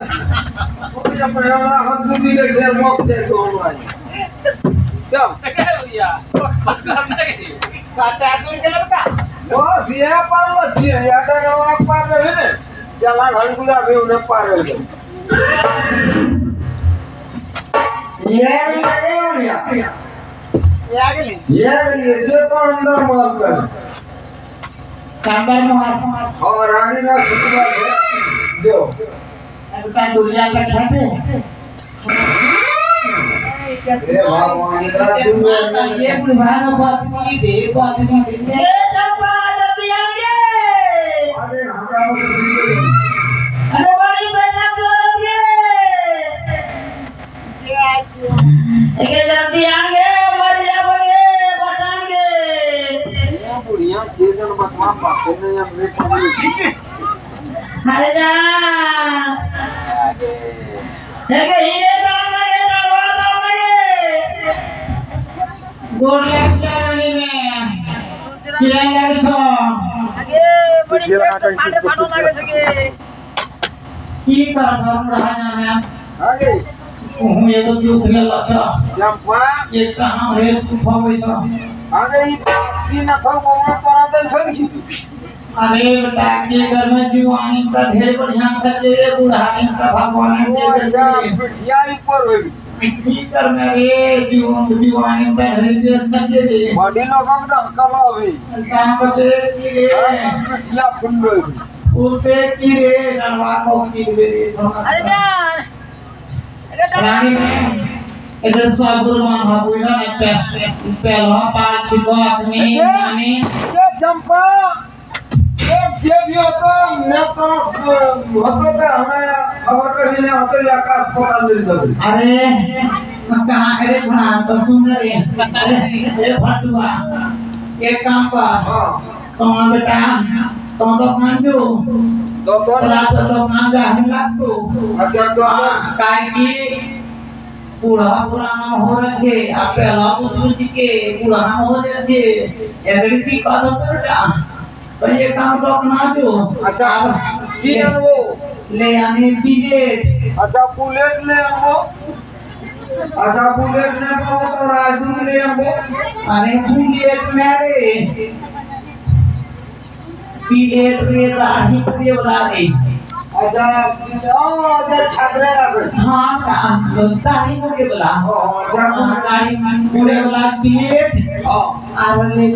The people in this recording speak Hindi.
जब हमरा हाथ में दी ले से मोक से सोनवाई चल भैया पकड़ नहीं काटा दूर के लड़का बस ये पार छिए याटा गवा पार रहे ने चला घंटुला भी उन्हें पार रहे ये लगे ओलिया ये आगे ले ये जो तो अंदर मार कर अंदर मार और रानी ना सुतवा है जो बेटा दुनिया का खाते ए भगवान का दुनिया ये बुढ़ाना बात नहीं दे बात नहीं दे ए चंपा जल्दी आगे अरे हमरा को अरे बड़ी बेटा दौड़ोगे ये आछियो एके जल्दी आगे मर जाओगे बचाएंगे ये बुढ़िया के जन बतवा पासे ने हमने पकड़ी अरे जा एके हीरे दाम लगे नरवा दाम लगे गोले चारानी में किराया लगे छो आगे बड़ी फाटे फाटो लागे सके की कर घर रहा जाने आगे हूं ये तो जो खेल अच्छा चंपा ये कहां रे तू फवैसा आगे ई की न थो मोना परा दे छन की अरे बेटा के घर में जीवानी का ढेर बढ़िया सके बुढ़ानी का भगवान वो के ऐसा दे पिठिया ऊपर होई की कर में रे जीवानी का ढेर दे सके रे बॉडी लोगों का कला अभी कहां बचे की रे पिठिया फुल रही उसे की रे नरवा को की रे अरे जान रानी में इधर सब गुरमान हा बोला ने पहला पाल छिको आदमी यानी ये चंपा ये भी होता मैं तो होता था हमरा खबर करी ने होते आकाश पकड़ ले जब अरे कहां अरे बना तो सुंदर है अरे फटुआ एक काम कर हां कौन बेटा कौन तो कांजो तो कौन रात तो कांजा हिला तो अच्छा तो काय की पूरा पुराना हो रखे आप पहला पूछ के पुराना हो रखे एगड़ी की बात तो बेटा पर ये काम तो अपना जो अच्छा की वो ले आने बिलेट अच्छा बुलेट ले वो अच्छा बुलेट ने पाओ तो राजदूत ले वो अरे बिलेट में रे बिलेट रे दाढ़ी पे बता दे अच्छा जब ठाकरे रख हाँ दाढ़ी मुझे बोला अच्छा दाढ़ी मुझे बोला बिलेट हां और